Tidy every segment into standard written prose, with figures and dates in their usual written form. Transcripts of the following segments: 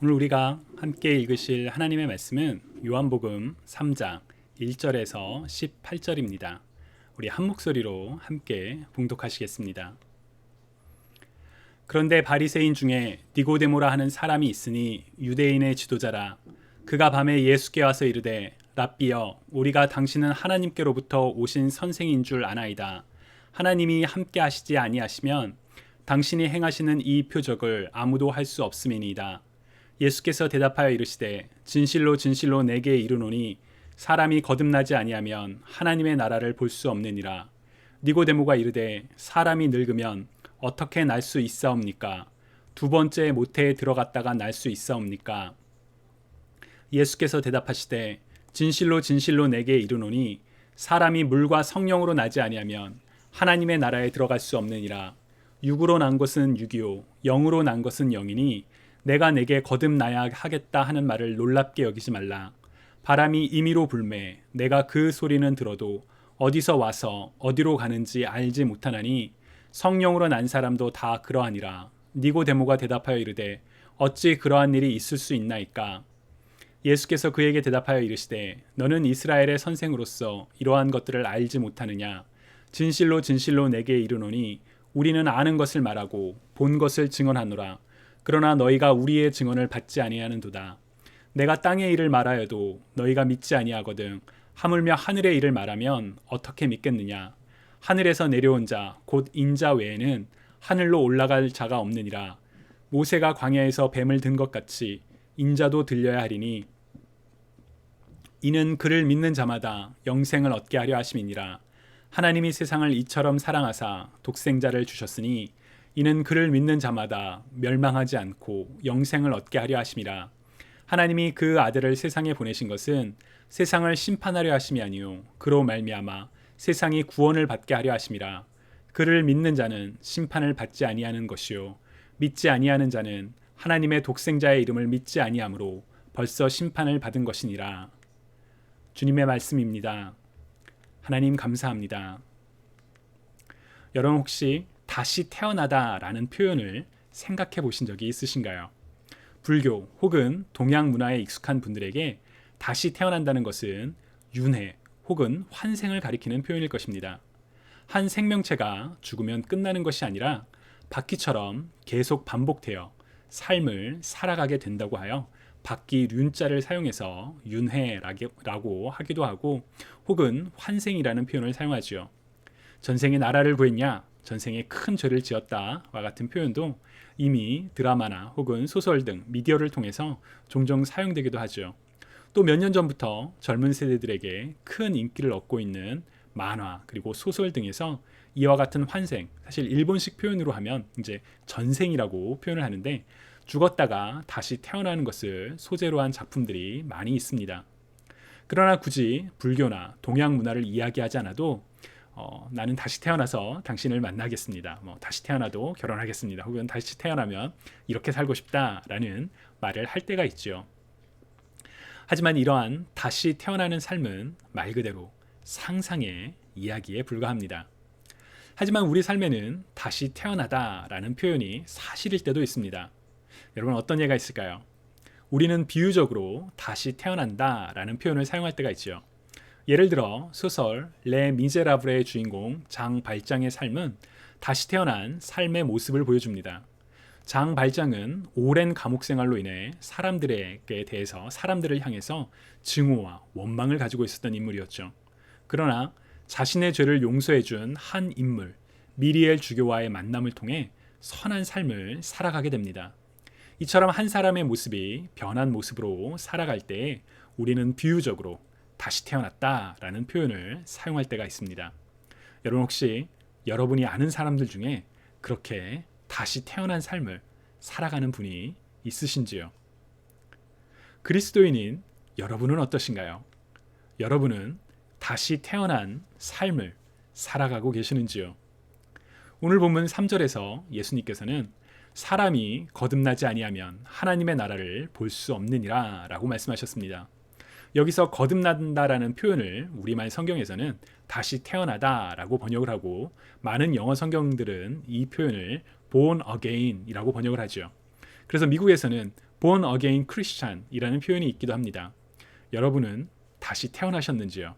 오늘 우리가 함께 읽으실 하나님의 말씀은 요한복음 3장 1절에서 18절입니다. 우리 한 목소리로 함께 봉독하시겠습니다. 그런데 바리새인 중에 니고데모라 하는 사람이 있으니 유대인의 지도자라. 그가 밤에 예수께 와서 이르되 랍비여, 우리가 당신은 하나님께로부터 오신 선생인 줄 아나이다. 하나님이 함께 하시지 아니하시면 당신이 행하시는 이 표적을 아무도 할 수 없음이니이다. 예수께서 대답하여 이르시되 진실로 진실로 내게 이르노니 사람이 거듭나지 아니하면 하나님의 나라를 볼 수 없느니라. 니고데모가 이르되 사람이 늙으면 어떻게 날 수 있사옵니까? 두 번째 모태에 들어갔다가 날 수 있사옵니까? 예수께서 대답하시되 진실로 진실로 내게 이르노니 사람이 물과 성령으로 나지 아니하면 하나님의 나라에 들어갈 수 없느니라. 육으로 난 것은 육이요 영으로 난 것은 영이니 내가 내게 거듭나야 하겠다 하는 말을 놀랍게 여기지 말라. 바람이 임의로 불매 내가 그 소리는 들어도 어디서 와서 어디로 가는지 알지 못하나니 성령으로 난 사람도 다 그러하니라. 니고데모가 대답하여 이르되 어찌 그러한 일이 있을 수 있나이까? 예수께서 그에게 대답하여 이르시되 너는 이스라엘의 선생으로서 이러한 것들을 알지 못하느냐? 진실로 진실로 내게 이르노니 우리는 아는 것을 말하고 본 것을 증언하노라. 그러나 너희가 우리의 증언을 받지 아니하는도다. 내가 땅의 일을 말하여도 너희가 믿지 아니하거든. 하물며 하늘의 일을 말하면 어떻게 믿겠느냐? 하늘에서 내려온 자 곧 인자 외에는 하늘로 올라갈 자가 없느니라. 모세가 광야에서 뱀을 든 것 같이 인자도 들려야 하리니 이는 그를 믿는 자마다 영생을 얻게 하려 하심이니라. 하나님이 세상을 이처럼 사랑하사 독생자를 주셨으니 이는 그를 믿는 자마다 멸망하지 않고 영생을 얻게 하려 하심이라. 하나님이 그 아들을 세상에 보내신 것은 세상을 심판하려 하심이 아니요 그로 말미암아 세상이 구원을 받게 하려 하심이라. 그를 믿는 자는 심판을 받지 아니하는 것이요 믿지 아니하는 자는 하나님의 독생자의 이름을 믿지 아니하므로 벌써 심판을 받은 것이니라. 주님의 말씀입니다. 하나님 감사합니다. 여러분 혹시 다시 태어나다라는 표현을 생각해 보신 적이 있으신가요? 불교 혹은 동양 문화에 익숙한 분들에게 다시 태어난다는 것은 윤회 혹은 환생을 가리키는 표현일 것입니다. 한 생명체가 죽으면 끝나는 것이 아니라 바퀴처럼 계속 반복되어 삶을 살아가게 된다고 하여 바퀴 륜자를 사용해서 윤회라고 하기도 하고 혹은 환생이라는 표현을 사용하지요. 전생에 나라를 구했냐? 전생에 큰 죄를 지었다와 같은 표현도 이미 드라마나 혹은 소설 등 미디어를 통해서 종종 사용되기도 하죠. 또 몇 년 전부터 젊은 세대들에게 큰 인기를 얻고 있는 만화 그리고 소설 등에서 이와 같은 환생, 사실 일본식 표현으로 하면 이제 전생이라고 표현을 하는데 죽었다가 다시 태어나는 것을 소재로 한 작품들이 많이 있습니다. 그러나 굳이 불교나 동양 문화를 이야기하지 않아도 나는 다시 태어나서 당신을 만나겠습니다. 다시 태어나도 결혼하겠습니다. 혹은 다시 태어나면 이렇게 살고 싶다라는 말을 할 때가 있죠. 하지만 이러한 다시 태어나는 삶은 말 그대로 상상의 이야기에 불과합니다. 하지만 우리 삶에는 다시 태어나다라는 표현이 사실일 때도 있습니다. 여러분 어떤 예가 있을까요? 우리는 비유적으로 다시 태어난다라는 표현을 사용할 때가 있죠. 예를 들어 소설 레 미제라블의 주인공 장 발장의 삶은 다시 태어난 삶의 모습을 보여줍니다. 장 발장은 오랜 감옥 생활로 인해 사람들을 향해서 증오와 원망을 가지고 있었던 인물이었죠. 그러나 자신의 죄를 용서해준 한 인물 미리엘 주교와의 만남을 통해 선한 삶을 살아가게 됩니다. 이처럼 한 사람의 모습이 변한 모습으로 살아갈 때 우리는 비유적으로 다시 태어났다라는 표현을 사용할 때가 있습니다. 여러분 혹시 여러분이 아는 사람들 중에 그렇게 다시 태어난 삶을 살아가는 분이 있으신지요? 그리스도인인 여러분은 어떠신가요? 여러분은 다시 태어난 삶을 살아가고 계시는지요? 오늘 본문 3절에서 예수님께서는 사람이 거듭나지 아니하면 하나님의 나라를 볼 수 없느니라 라고 말씀하셨습니다. 여기서 거듭난다라는 표현을 우리말 성경에서는 다시 태어나다라고 번역을 하고 많은 영어 성경들은 이 표현을 born again이라고 번역을 하죠. 그래서 미국에서는 born again Christian이라는 표현이 있기도 합니다. 여러분은 다시 태어나셨는지요?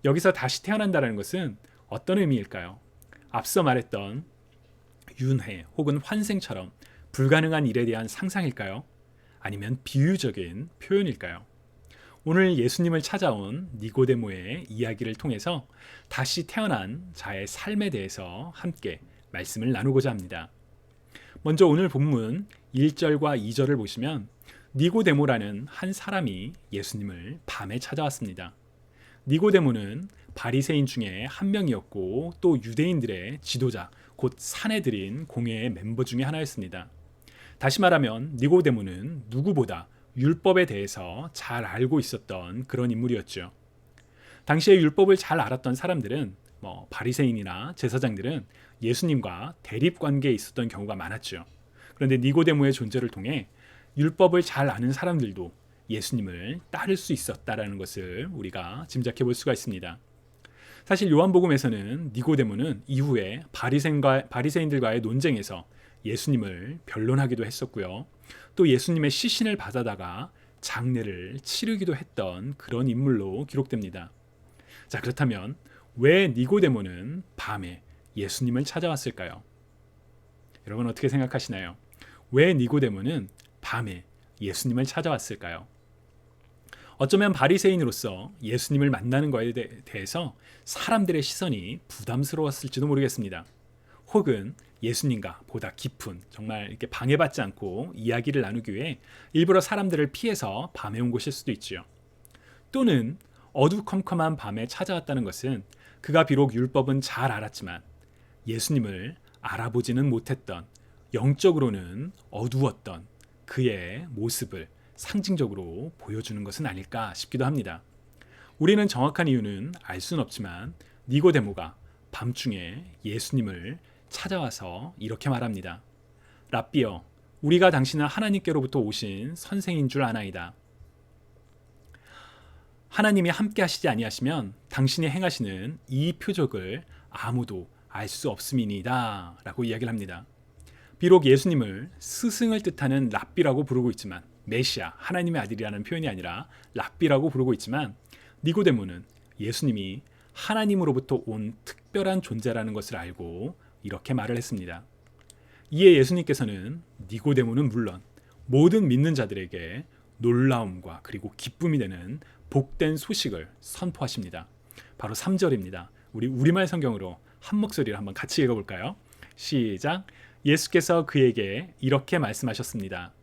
여기서 다시 태어난다는 것은 어떤 의미일까요? 앞서 말했던 윤회 혹은 환생처럼 불가능한 일에 대한 상상일까요? 아니면 비유적인 표현일까요? 오늘 예수님을 찾아온 니고데모의 이야기를 통해서 다시 태어난 자의 삶에 대해서 함께 말씀을 나누고자 합니다. 먼저 오늘 본문 1절과 2절을 보시면 니고데모라는 한 사람이 예수님을 밤에 찾아왔습니다. 니고데모는 바리새인 중에 한 명이었고 또 유대인들의 지도자, 곧 사내들인 공회의 멤버 중에 하나였습니다. 다시 말하면 니고데모는 누구보다 율법에 대해서 잘 알고 있었던 그런 인물이었죠. 당시에 율법을 잘 알았던 사람들은 바리새인이나 제사장들은 예수님과 대립 관계에 있었던 경우가 많았죠. 그런데 니고데모의 존재를 통해 율법을 잘 아는 사람들도 예수님을 따를 수 있었다라는 것을 우리가 짐작해 볼 수가 있습니다. 사실 요한복음에서는 니고데모는 이후에 바리새인들과의 논쟁에서 예수님을 변론하기도 했었고요. 또 예수님의 시신을 받아다가 장례를 치르기도 했던 그런 인물로 기록됩니다. 자, 그렇다면 왜 니고데모는 밤에 예수님을 찾아왔을까요? 여러분 어떻게 생각하시나요? 왜 니고데모는 밤에 예수님을 찾아왔을까요? 어쩌면 바리새인으로서 예수님을 만나는 것에 대해서 사람들의 시선이 부담스러웠을지도 모르겠습니다. 혹은 예수님과 보다 깊은, 정말 이렇게 방해받지 않고 이야기를 나누기 위해 일부러 사람들을 피해서 밤에 온 것일 수도 있지요. 또는 어두컴컴한 밤에 찾아왔다는 것은 그가 비록 율법은 잘 알았지만 예수님을 알아보지는 못했던, 영적으로는 어두웠던 그의 모습을 상징적으로 보여주는 것은 아닐까 싶기도 합니다. 우리는 정확한 이유는 알 수는 없지만 니고데모가 밤중에 예수님을 찾아와서 이렇게 말합니다. 랍비여, 우리가 당신은 하나님께로부터 오신 선생인 줄 아나이다. 하나님이 함께 하시지 아니하시면 당신이 행하시는 이 표적을 아무도 알 수 없음이니이다 라고 이야기를 합니다. 비록 예수님을 스승을 뜻하는 랍비라고 부르고 있지만, 메시아, 하나님의 아들이라는 표현이 아니라 랍비라고 부르고 있지만, 니고데모는 예수님이 하나님으로부터 온 특별한 존재라는 것을 알고 이렇게 말을 했습니다. 이에 예수님께서는 니고데모는 물론 모든 믿는 자들에게 놀라움과 그리고 기쁨이 되는 복된 소식을 선포하십니다. 바로 3절입니다. 우리 우리말 성경으로 한 목소리로 한번 같이 읽어볼까요? 시작. 예수께서 그에게 이렇게 말씀하셨습니다.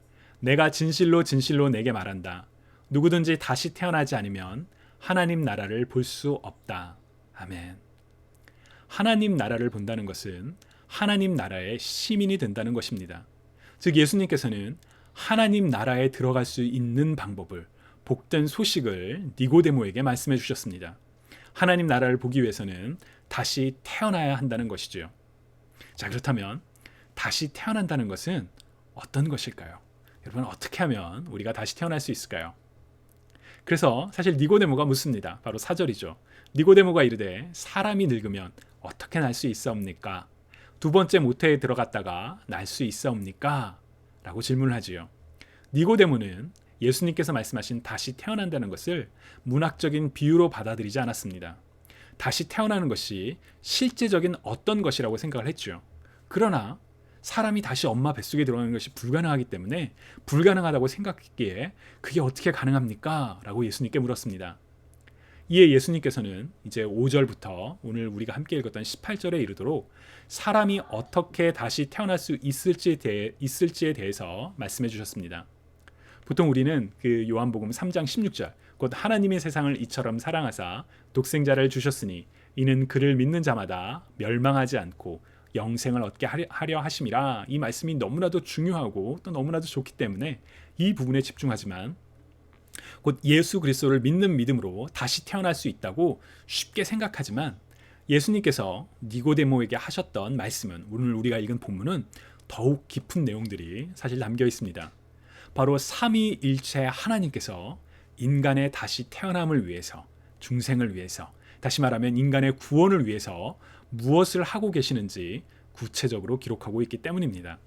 내가 진실로 진실로 내게 말한다. 누구든지 다시 태어나지 않으면 하나님 나라를 볼 수 없다. 아멘. 하나님 나라를 본다는 것은 하나님 나라의 시민이 된다는 것입니다. 즉 예수님께서는 하나님 나라에 들어갈 수 있는 방법을, 복된 소식을 니고데모에게 말씀해 주셨습니다. 하나님 나라를 보기 위해서는 다시 태어나야 한다는 것이죠. 자, 그렇다면 다시 태어난다는 것은 어떤 것일까요? 여러분, 어떻게 하면 우리가 다시 태어날 수 있을까요? 그래서 사실 니고데모가 묻습니다. 바로 4절이죠. 니고데모가 이르되 사람이 늙으면 어떻게 날 수 있사옵니까? 두 번째 모태에 들어갔다가 날 수 있사옵니까? 라고 질문을 하지요. 니고데모는 예수님께서 말씀하신 다시 태어난다는 것을 문학적인 비유로 받아들이지 않았습니다. 다시 태어나는 것이 실제적인 어떤 것이라고 생각을 했죠. 그러나 사람이 다시 엄마 뱃속에 들어가는 것이 불가능하기 때문에 불가능하다고 생각했기에 그게 어떻게 가능합니까? 라고 예수님께 물었습니다. 이에 예수님께서는 이제 5절부터 오늘 우리가 함께 읽었던 18절에 이르도록 사람이 어떻게 다시 태어날 수 있을지에 대해서 말씀해 주셨습니다. 보통 우리는 그 요한복음 3장 16절, 곧 하나님이 세상을 이처럼 사랑하사 독생자를 주셨으니 이는 그를 믿는 자마다 멸망하지 않고 영생을 얻게 하려 하심이라, 이 말씀이 너무나도 중요하고 또 너무나도 좋기 때문에 이 부분에 집중하지만, 곧 예수 그리스도를 믿는 믿음으로 다시 태어날 수 있다고 쉽게 생각하지만 예수님께서 니고데모에게 하셨던 말씀은, 오늘 우리가 읽은 본문은 더욱 깊은 내용들이 사실 담겨 있습니다. 바로 삼위일체 하나님께서 인간의 다시 태어남을 위해서, 중생을 위해서, 다시 말하면 인간의 구원을 위해서 무엇을 하고 계시는지 구체적으로 기록하고 있기 때문입니다.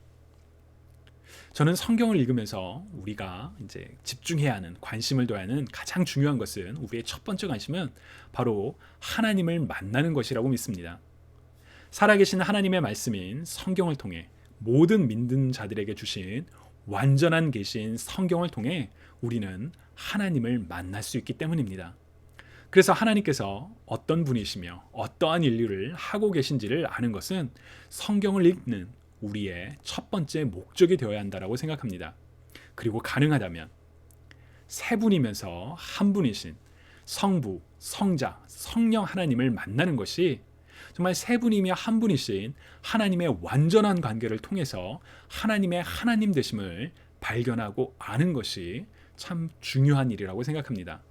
저는 성경을 읽으면서 우리가 이제 집중해야 하는, 관심을 둬야 하는 가장 중요한 것은, 우리의 첫 번째 관심은 바로 하나님을 만나는 것이라고 믿습니다. 살아계신 하나님의 말씀인 성경을 통해, 모든 믿는 자들에게 주신 완전한 계시인 성경을 통해 우리는 하나님을 만날 수 있기 때문입니다. 그래서 하나님께서 어떤 분이시며 어떠한 인류를 하고 계신지를 아는 것은 성경을 읽는 우리의 첫 번째 목적이 되어야 한다고 생각합니다. 그리고 가능하다면 세 분이면서 한 분이신 성부, 성자, 성령 하나님을 만나는 것이 정말 세 분이며 한 분이신 하나님의 완전한 관계를 통해서 하나님의 하나님 되심을 발견하고 아는 것이 참 중요한 일이라고 생각합니다.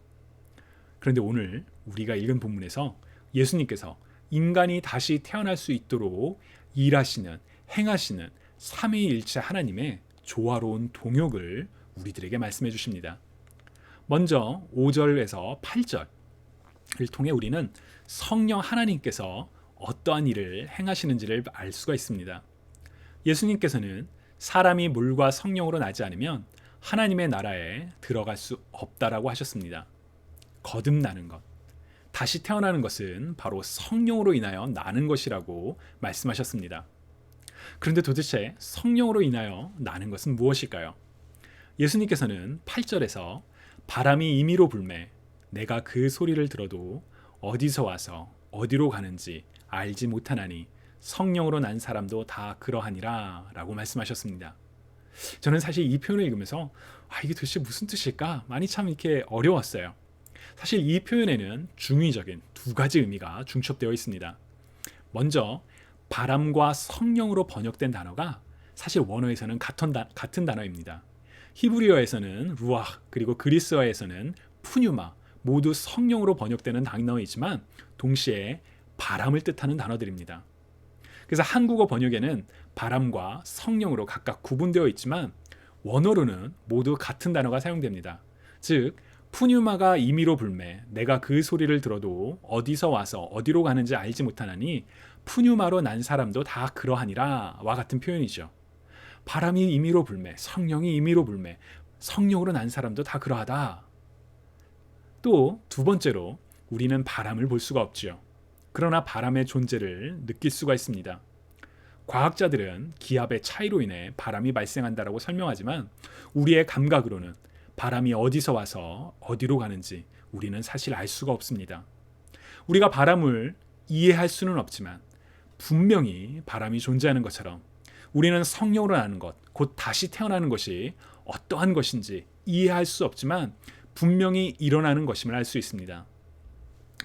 그런데 오늘 우리가 읽은 본문에서 예수님께서 인간이 다시 태어날 수 있도록 일하시는, 행하시는 삼위일체 하나님의 조화로운 동역을 우리들에게 말씀해 주십니다. 먼저 5절에서 8절을 통해 우리는 성령 하나님께서 어떠한 일을 행하시는지를 알 수가 있습니다. 예수님께서는 사람이 물과 성령으로 나지 않으면 하나님의 나라에 들어갈 수 없다라고 하셨습니다. 거듭나는 것, 다시 태어나는 것은 바로 성령으로 인하여 나는 것이라고 말씀하셨습니다. 그런데 도대체 성령으로 인하여 나는 것은 무엇일까요? 예수님께서는 8절에서 바람이 임의로 불매 내가 그 소리를 들어도 어디서 와서 어디로 가는지 알지 못하나니 성령으로 난 사람도 다 그러하니라 라고 말씀하셨습니다. 저는 사실 이 표현을 읽으면서 이게 도대체 무슨 뜻일까? 많이 참 이렇게 어려웠어요. 사실 이 표현에는 중의적인 두 가지 의미가 중첩되어 있습니다. 먼저 바람과 성령으로 번역된 단어가 사실 원어에서는 같은 단어입니다. 히브리어에서는 루아흐, 그리고 그리스어에서는 푸뉴마, 모두 성령으로 번역되는 단어이지만 동시에 바람을 뜻하는 단어들입니다. 그래서 한국어 번역에는 바람과 성령으로 각각 구분되어 있지만 원어로는 모두 같은 단어가 사용됩니다. 즉 푸뉴마가 임의로 불매 내가 그 소리를 들어도 어디서 와서 어디로 가는지 알지 못하나니 푸뉴마로 난 사람도 다 그러하니라 와 같은 표현이죠. 바람이 임의로 불매, 성령이 임의로 불매, 성령으로 난 사람도 다 그러하다. 또 두 번째로 우리는 바람을 볼 수가 없지요. 그러나 바람의 존재를 느낄 수가 있습니다. 과학자들은 기압의 차이로 인해 바람이 발생한다라고 설명하지만 우리의 감각으로는 바람이 어디서 와서 어디로 가는지 우리는 사실 알 수가 없습니다. 우리가 바람을 이해할 수는 없지만 분명히 바람이 존재하는 것처럼 우리는 성령으로 나는 것, 곧 다시 태어나는 것이 어떠한 것인지 이해할 수 없지만 분명히 일어나는 것임을 알 수 있습니다.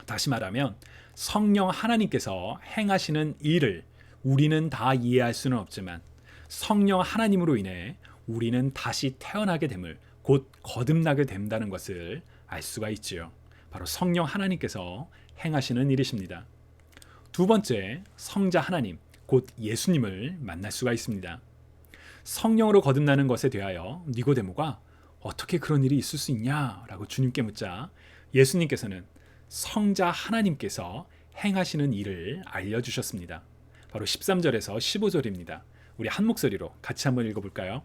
다시 말하면 성령 하나님께서 행하시는 일을 우리는 다 이해할 수는 없지만 성령 하나님으로 인해 우리는 다시 태어나게 됨을, 곧 거듭나게 된다는 것을 알 수가 있지요. 바로 성령 하나님께서 행하시는 일이십니다. 두 번째, 성자 하나님, 곧 예수님을 만날 수가 있습니다. 성령으로 거듭나는 것에 대하여 니고데모가 어떻게 그런 일이 있을 수 있냐라고 주님께 묻자 예수님께서는 성자 하나님께서 행하시는 일을 알려주셨습니다. 바로 13절에서 15절입니다. 우리 한 목소리로 같이 한번 읽어볼까요?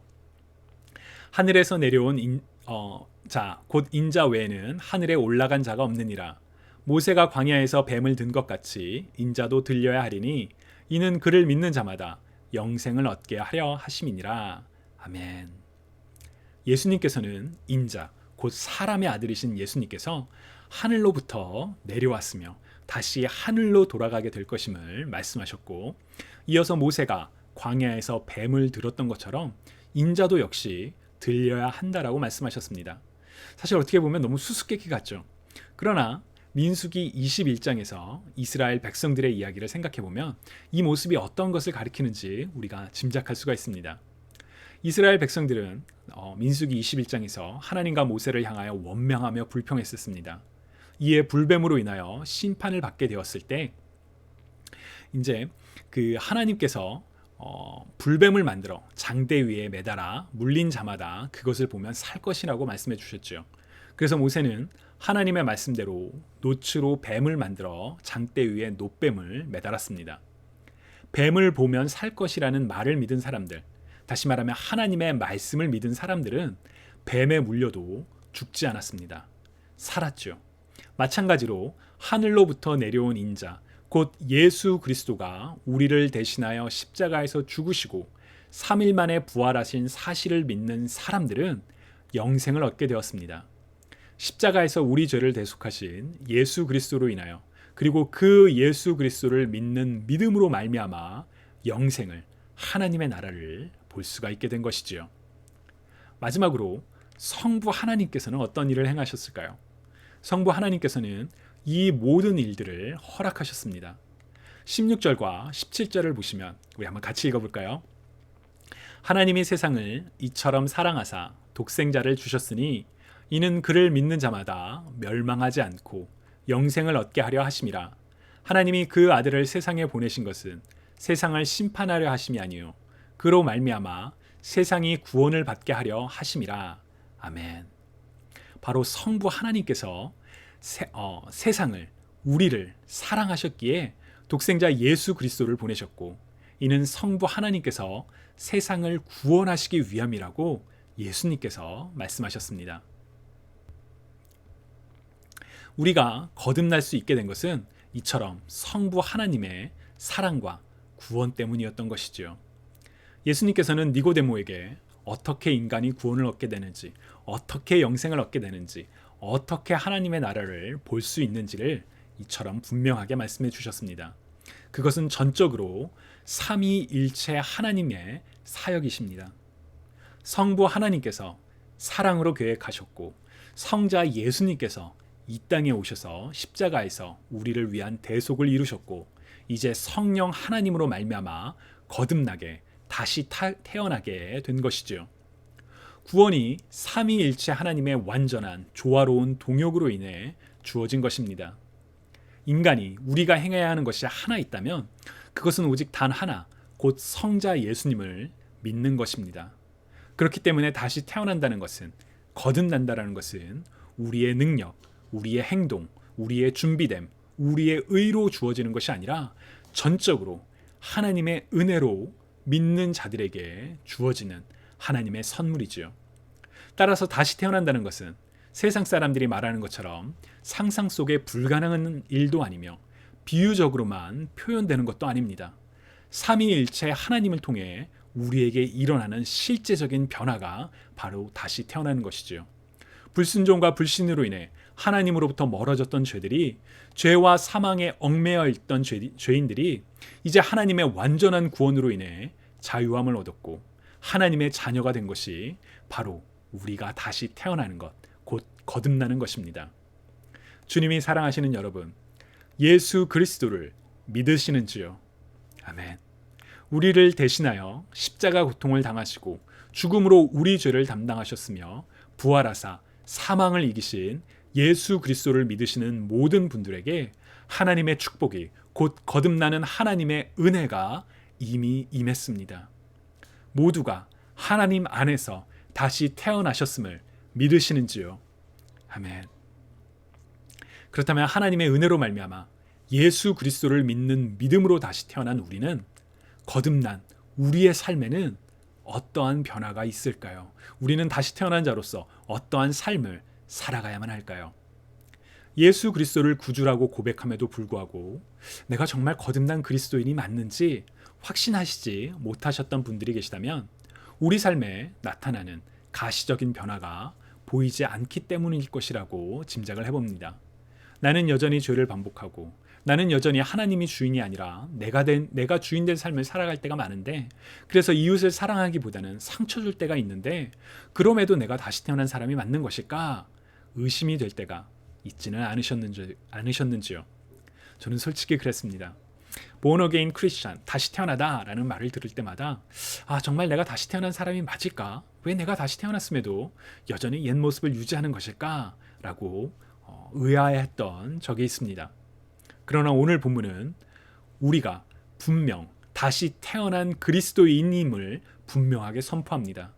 하늘에서 내려온 곧 인자 외에는 하늘에 올라간 자가 없느니라. 모세가 광야에서 뱀을 든 것 같이 인자도 들려야 하리니 이는 그를 믿는 자마다 영생을 얻게 하려 하심이니라. 아멘. 예수님께서는 인자, 곧 사람의 아들이신 예수님께서 하늘로부터 내려왔으며 다시 하늘로 돌아가게 될 것임을 말씀하셨고, 이어서 모세가 광야에서 뱀을 들었던 것처럼 인자도 역시 들려야 한다라고 말씀하셨습니다. 사실 어떻게 보면 너무 수수께끼 같죠. 그러나 민수기 21장에서 이스라엘 백성들의 이야기를 생각해보면 이 모습이 어떤 것을 가리키는지 우리가 짐작할 수가 있습니다. 이스라엘 백성들은 민수기 21장에서 하나님과 모세를 향하여 원망하며 불평했었습니다. 이에 불뱀으로 인하여 심판을 받게 되었을 때 이제 그 하나님께서 불뱀을 만들어 장대 위에 매달아 물린 자마다 그것을 보면 살 것이라고 말씀해 주셨죠. 그래서 모세는 하나님의 말씀대로 노추로 뱀을 만들어 장대 위에 놋뱀을 매달았습니다. 뱀을 보면 살 것이라는 말을 믿은 사람들, 다시 말하면 하나님의 말씀을 믿은 사람들은 뱀에 물려도 죽지 않았습니다. 살았죠. 마찬가지로 하늘로부터 내려온 인자, 곧 예수 그리스도가 우리를 대신하여 십자가에서 죽으시고 3일 만에 부활하신 사실을 믿는 사람들은 영생을 얻게 되었습니다. 십자가에서 우리 죄를 대속하신 예수 그리스도로 인하여, 그리고 그 예수 그리스도를 믿는 믿음으로 말미암아 영생을, 하나님의 나라를 볼 수가 있게 된 것이지요. 마지막으로 성부 하나님께서는 어떤 일을 행하셨을까요? 성부 하나님께서는 이 모든 일들을 허락하셨습니다. 16절과 17절을 보시면 우리 한번 같이 읽어볼까요? 하나님이 세상을 이처럼 사랑하사 독생자를 주셨으니 이는 그를 믿는 자마다 멸망하지 않고 영생을 얻게 하려 하심이라. 하나님이 그 아들을 세상에 보내신 것은 세상을 심판하려 하심이 아니요 그로 말미암아 세상이 구원을 받게 하려 하심이라. 아멘. 바로 성부 하나님께서 세상을, 우리를 사랑하셨기에 독생자 예수 그리스도를 보내셨고, 이는 성부 하나님께서 세상을 구원하시기 위함이라고 예수님께서 말씀하셨습니다. 우리가 거듭날 수 있게 된 것은 이처럼 성부 하나님의 사랑과 구원 때문이었던 것이지요. 예수님께서는 니고데모에게 어떻게 인간이 구원을 얻게 되는지, 어떻게 영생을 얻게 되는지, 어떻게 하나님의 나라를 볼 수 있는지를 이처럼 분명하게 말씀해 주셨습니다. 그것은 전적으로 삼위일체 하나님의 사역이십니다. 성부 하나님께서 사랑으로 계획하셨고, 성자 예수님께서 이 땅에 오셔서 십자가에서 우리를 위한 대속을 이루셨고, 이제 성령 하나님으로 말미암아 거듭나게 다시 태어나게 된 것이지요. 구원이 삼위일체 하나님의 완전한 조화로운 동역으로 인해 주어진 것입니다. 인간이, 우리가 행해야 하는 것이 하나 있다면 그것은 오직 단 하나, 곧 성자 예수님을 믿는 것입니다. 그렇기 때문에 다시 태어난다는 것은, 거듭난다는 것은 우리의 능력, 우리의 행동, 우리의 준비됨, 우리의 의로 주어지는 것이 아니라 전적으로 하나님의 은혜로 믿는 자들에게 주어지는 하나님의 선물이지요. 따라서 다시 태어난다는 것은 세상 사람들이 말하는 것처럼 상상 속에 불가능한 일도 아니며 비유적으로만 표현되는 것도 아닙니다. 삼위일체 하나님을 통해 우리에게 일어나는 실제적인 변화가 바로 다시 태어나는 것이지요. 불순종과 불신으로 인해 하나님으로부터 멀어졌던 죄들이, 죄와 사망에 얽매여 있던 죄인들이 이제 하나님의 완전한 구원으로 인해 자유함을 얻었고 하나님의 자녀가 된 것이 바로 우리가 다시 태어나는 것, 곧 거듭나는 것입니다. 주님이 사랑하시는 여러분, 예수 그리스도를 믿으시는지요? 아멘. 우리를 대신하여 십자가 고통을 당하시고 죽음으로 우리 죄를 담당하셨으며 부활하사 사망을 이기신 예수 그리스도를 믿으시는 모든 분들에게 하나님의 축복이, 곧 거듭나는 하나님의 은혜가 이미 임했습니다. 모두가 하나님 안에서 다시 태어나셨음을 믿으시는지요? 아멘. 그렇다면 하나님의 은혜로 말미암아 예수 그리스도를 믿는 믿음으로 다시 태어난 우리는, 거듭난 우리의 삶에는 어떠한 변화가 있을까요? 우리는 다시 태어난 자로서 어떠한 삶을 살아가야만 할까요? 예수 그리스도를 구주라고 고백함에도 불구하고 내가 정말 거듭난 그리스도인이 맞는지 확신하시지 못하셨던 분들이 계시다면, 우리 삶에 나타나는 가시적인 변화가 보이지 않기 때문일 것이라고 짐작을 해봅니다. 나는 여전히 죄를 반복하고, 나는 여전히 하나님이 주인이 아니라 내가 주인 된 삶을 살아갈 때가 많은데, 그래서 이웃을 사랑하기보다는 상처 줄 때가 있는데, 그럼에도 내가 다시 태어난 사람이 맞는 것일까? 의심이 될 때가 있지는 않으셨는지요? 저는 솔직히 그랬습니다. Born again Christian, 다시 태어나다 라는 말을 들을 때마다 정말 내가 다시 태어난 사람이 맞을까? 왜 내가 다시 태어났음에도 여전히 옛 모습을 유지하는 것일까? 라고 의아해했던 적이 있습니다. 그러나 오늘 본문은 우리가 분명 다시 태어난 그리스도인임을 분명하게 선포합니다.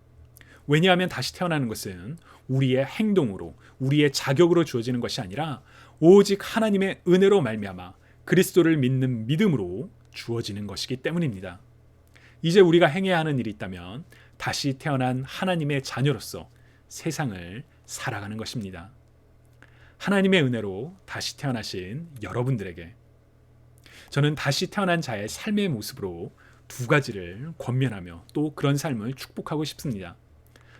왜냐하면 다시 태어나는 것은 우리의 행동으로, 우리의 자격으로 주어지는 것이 아니라 오직 하나님의 은혜로 말미암아 그리스도를 믿는 믿음으로 주어지는 것이기 때문입니다. 이제 우리가 행해야 하는 일이 있다면 다시 태어난 하나님의 자녀로서 세상을 살아가는 것입니다. 하나님의 은혜로 다시 태어나신 여러분들에게 저는 다시 태어난 자의 삶의 모습으로 두 가지를 권면하며 또 그런 삶을 축복하고 싶습니다.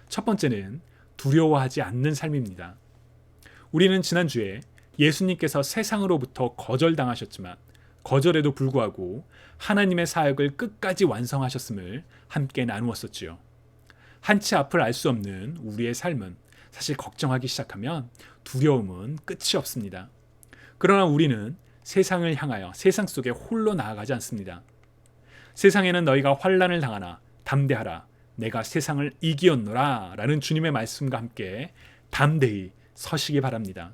첫 번째는 두려워하지 않는 삶입니다. 우리는 지난주에 예수님께서 세상으로부터 거절당하셨지만 거절에도 불구하고 하나님의 사역을 끝까지 완성하셨음을 함께 나누었었지요. 한치 앞을 알 수 없는 우리의 삶은 사실 걱정하기 시작하면 두려움은 끝이 없습니다. 그러나 우리는 세상을 향하여 세상 속에 홀로 나아가지 않습니다. 세상에는 너희가 환난을 당하나 담대하라 내가 세상을 이기었노라 라는 주님의 말씀과 함께 담대히 서시기 바랍니다.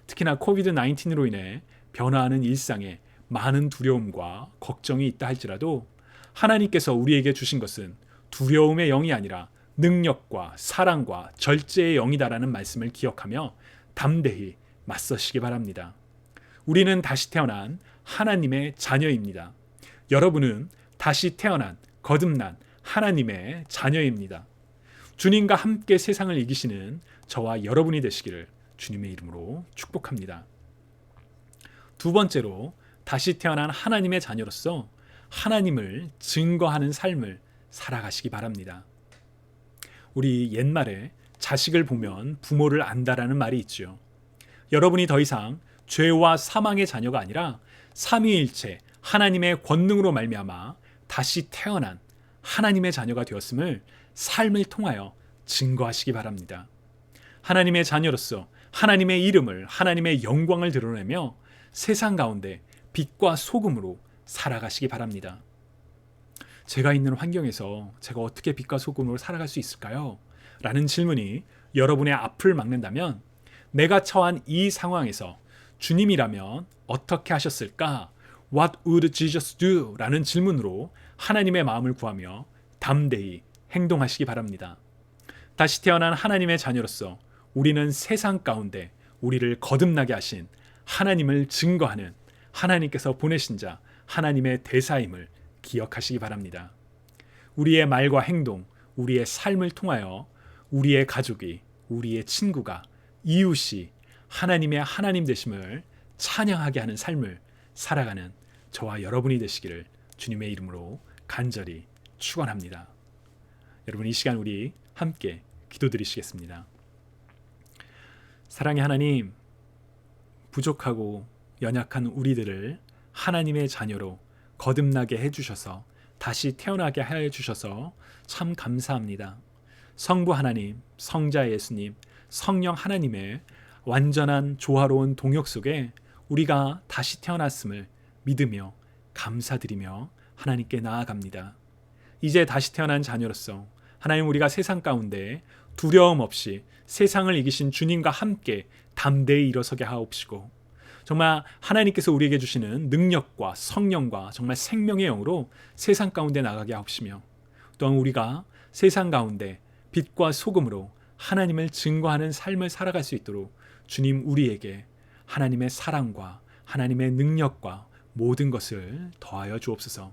특히나 코비드-19로 인해 변화하는 일상에 많은 두려움과 걱정이 있다 할지라도 하나님께서 우리에게 주신 것은 두려움의 영이 아니라 능력과 사랑과 절제의 영이다라는 말씀을 기억하며 담대히 맞서시기 바랍니다. 우리는 다시 태어난 하나님의 자녀입니다. 여러분은 다시 태어난 거듭난 하나님의 자녀입니다. 주님과 함께 세상을 이기시는 저와 여러분이 되시기를 주님의 이름으로 축복합니다. 두 번째로 다시 태어난 하나님의 자녀로서 하나님을 증거하는 삶을 살아가시기 바랍니다. 우리 옛말에 자식을 보면 부모를 안다라는 말이 있죠. 여러분이 더 이상 죄와 사망의 자녀가 아니라 삼위일체 하나님의 권능으로 말미암아 다시 태어난 하나님의 자녀가 되었음을 삶을 통하여 증거하시기 바랍니다. 하나님의 자녀로서 하나님의 이름을 하나님의 영광을 드러내며 세상 가운데 빛과 소금으로 살아가시기 바랍니다. 제가 있는 환경에서 제가 어떻게 빛과 소금으로 살아갈 수 있을까요? 라는 질문이 여러분의 앞을 막는다면 내가 처한 이 상황에서 주님이라면 어떻게 하셨을까? What would Jesus do? 라는 질문으로 하나님의 마음을 구하며 담대히 행동하시기 바랍니다. 다시 태어난 하나님의 자녀로서 우리는 세상 가운데 우리를 거듭나게 하신 하나님을 증거하는 하나님께서 보내신 자 하나님의 대사임을 기억하시기 바랍니다. 우리의 말과 행동, 우리의 삶을 통하여 우리의 가족이, 우리의 친구가, 이웃이 하나님의 하나님 되심을 찬양하게 하는 삶을 살아가는 저와 여러분이 되시기를 주님의 이름으로 간절히 축원합니다. 여러분 이 시간 우리 함께 기도드리시겠습니다. 사랑의 하나님, 부족하고 연약한 우리들을 하나님의 자녀로 거듭나게 해주셔서 다시 태어나게 해주셔서 참 감사합니다. 성부 하나님, 성자 예수님, 성령 하나님의 완전한 조화로운 동역 속에 우리가 다시 태어났음을 믿으며 감사드리며 하나님께 나아갑니다. 이제 다시 태어난 자녀로서 하나님 우리가 세상 가운데 두려움 없이 세상을 이기신 주님과 함께 담대히 일어서게 하옵시고 정말 하나님께서 우리에게 주시는 능력과 성령과 정말 생명의 영으로 세상 가운데 나가게 하옵시며 또한 우리가 세상 가운데 빛과 소금으로 하나님을 증거하는 삶을 살아갈 수 있도록 주님 우리에게 하나님의 사랑과 하나님의 능력과 모든 것을 더하여 주옵소서.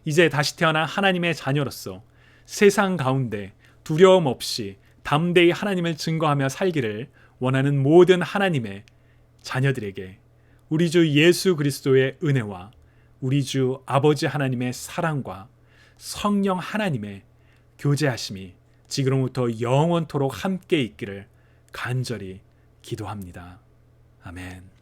이제 다시 태어난 하나님의 자녀로서 세상 가운데 두려움 없이 담대히 하나님을 증거하며 살기를 원하는 모든 하나님의 자녀들에게 우리 주 예수 그리스도의 은혜와 우리 주 아버지 하나님의 사랑과 성령 하나님의 교제하심이 지금부터 영원토록 함께 있기를 간절히 기도합니다. 아멘.